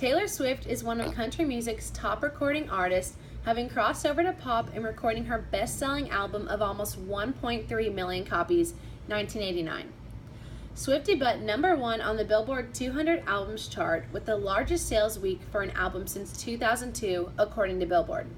Taylor Swift is one of country music's top recording artists, having crossed over to pop and recording her best-selling album of almost 1.3 million copies, 1989. Swift debuted #1 on the Billboard 200 Albums chart with the largest sales week for an album since 2002, according to Billboard.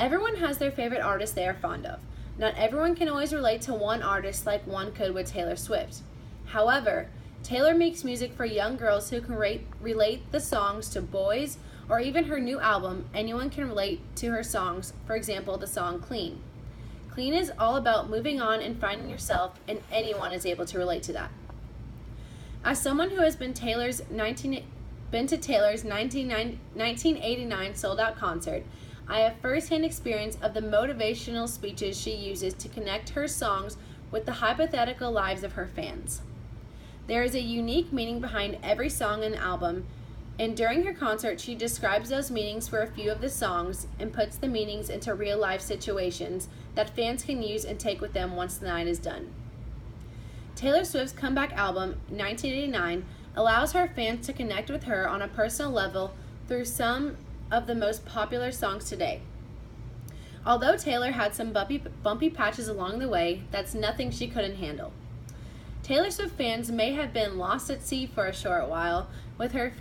Everyone has their favorite artist they are fond of. Not everyone can always relate to one artist like one could with Taylor Swift. However, Taylor makes music for young girls who can relate the songs to boys, or even her new album, anyone can relate to her songs, for example, the song Clean. Clean is all about moving on and finding yourself, and anyone is able to relate to that. As someone who has been to Taylor's 1989 sold-out concert, I have first-hand experience of the motivational speeches she uses to connect her songs with the hypothetical lives of her fans. There is a unique meaning behind every song in the album, and during her concert, she describes those meanings for a few of the songs and puts the meanings into real-life situations that fans can use and take with them once the night is done. Taylor Swift's comeback album, 1989, allows her fans to connect with her on a personal level through some of the most popular songs today. Although Taylor had some bumpy patches along the way, that's nothing she couldn't handle. Taylor Swift fans may have been lost at sea for a short while with her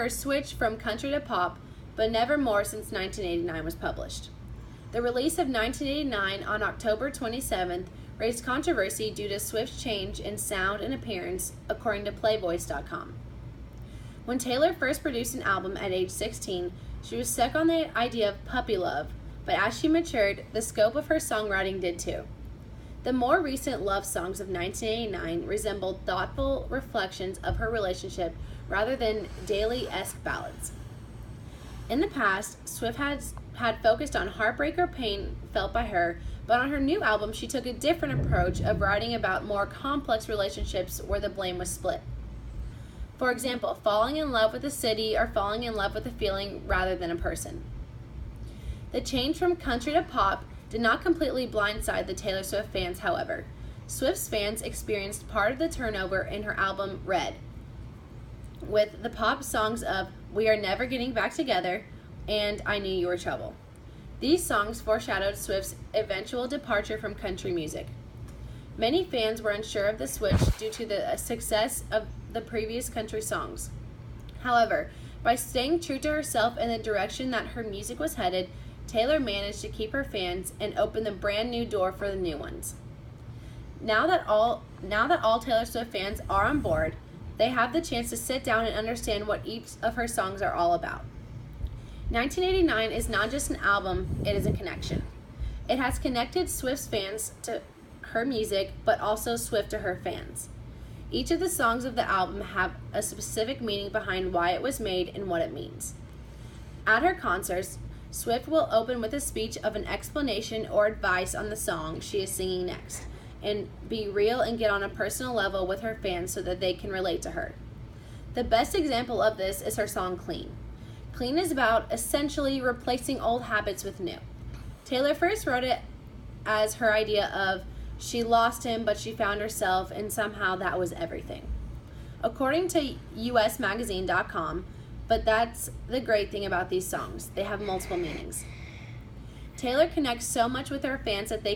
switch from country to pop, but never more since 1989 was published. The release of 1989 on October 27th raised controversy due to Swift's change in sound and appearance, according to Playvoice.com. When Taylor first produced an album at age 16, she was stuck on the idea of puppy love, but as she matured, the scope of her songwriting did too. The more recent love songs of 1989 resembled thoughtful reflections of her relationship rather than daily-esque ballads. In the past, Swift had focused on heartbreak or pain felt by her, but on her new album, she took a different approach of writing about more complex relationships where the blame was split. For example, falling in love with a city or falling in love with a feeling rather than a person. The change from country to pop did not completely blindside the Taylor Swift fans, however. Swift's fans experienced part of the turnover in her album Red, with the pop songs of We Are Never Getting Back Together and I Knew You Were Trouble. These songs foreshadowed Swift's eventual departure from country music. Many fans were unsure of the switch due to the success of the previous country songs. However, by staying true to herself and the direction that her music was headed, Taylor managed to keep her fans and open the brand new door for the new ones. Now that all Taylor Swift fans are on board, they have the chance to sit down and understand what each of her songs are all about. 1989 is not just an album, it is a connection. It has connected Swift's fans to her music, but also Swift to her fans. Each of the songs of the album have a specific meaning behind why it was made and what it means. At her concerts, Swift will open with a speech of an explanation or advice on the song she is singing next, and be real and get on a personal level with her fans so that they can relate to her. The best example of this is her song Clean. Clean is about essentially replacing old habits with new. Taylor first wrote it as her idea of she lost him, but she found herself, and somehow that was everything. According to usmagazine.com, but that's the great thing about these songs. They have multiple meanings. Taylor connects so much with her fans that they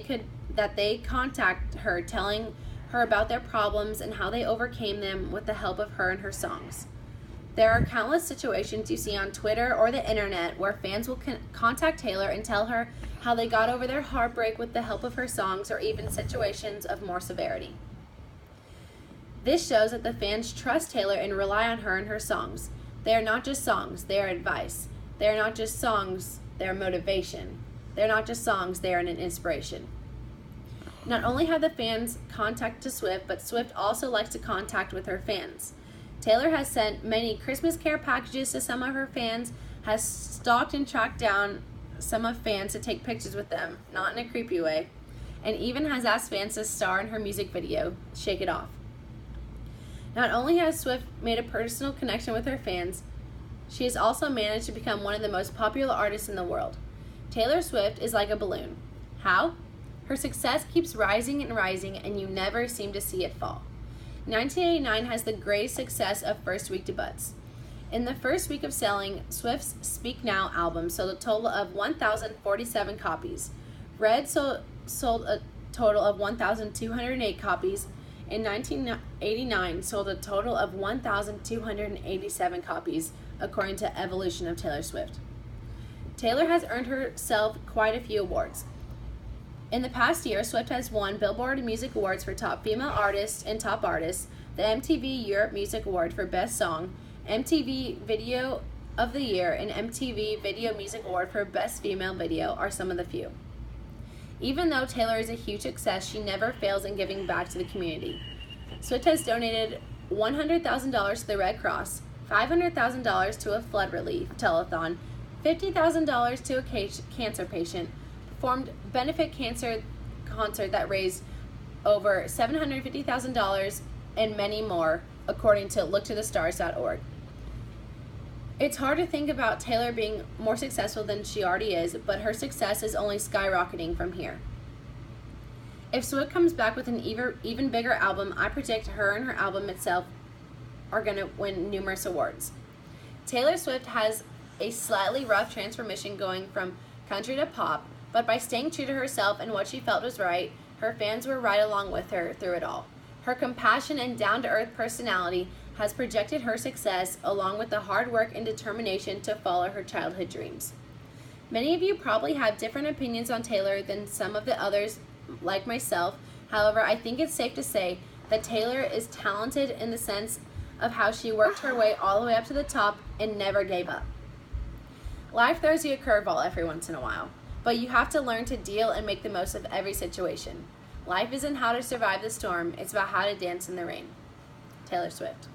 contact her, telling her about their problems and how they overcame them with the help of her and her songs. There are countless situations you see on Twitter or the internet where fans will contact Taylor and tell her how they got over their heartbreak with the help of her songs, or even situations of more severity. This shows that the fans trust Taylor and rely on her and her songs. They are not just songs, they are advice. They are not just songs, they are motivation. They are not just songs, they are an inspiration. Not only have the fans contact to Swift, but Swift also likes to contact with her fans. Taylor has sent many Christmas care packages to some of her fans, has stalked and tracked down some of fans to take pictures with them, not in a creepy way, and even has asked fans to star in her music video, Shake It Off. Not only has Swift made a personal connection with her fans, she has also managed to become one of the most popular artists in the world. Taylor Swift is like a balloon. How? Her success keeps rising and rising, and you never seem to see it fall. 1989 has the greatest success of first week debuts. In the first week of selling, Swift's Speak Now album sold a total of 1,047 copies. Red sold a total of 1,208 copies. In 1989, sold a total of 1,287 copies, according to Evolution of Taylor Swift. Taylor has earned herself quite a few awards. In the past year, Swift has won Billboard Music Awards for Top Female Artist and Top Artist, the MTV Europe Music Award for Best Song, MTV Video of the Year, and MTV Video Music Award for Best Female Video are some of the few. Even though Taylor is a huge success, she never fails in giving back to the community. Swift has donated $100,000 to the Red Cross, $500,000 to a flood relief telethon, $50,000 to a cancer patient, performed benefit cancer concert that raised over $750,000, and many more, according to looktothestars.org. It's hard to think about Taylor being more successful than she already is, but her success is only skyrocketing from here. If Swift comes back with an even bigger album, I predict her and her album itself are going to win numerous awards. Taylor Swift has a slightly rough transformation going from country to pop, but by staying true to herself and what she felt was right, her fans were right along with her through it all. Her compassion and down-to-earth personality has projected her success, along with the hard work and determination to follow her childhood dreams. Many of you probably have different opinions on Taylor than some of the others, like myself. However, I think it's safe to say that Taylor is talented in the sense of how she worked her way all the way up to the top and never gave up. Life throws you a curveball every once in a while, but you have to learn to deal and make the most of every situation. Life isn't how to survive the storm, it's about how to dance in the rain. Taylor Swift.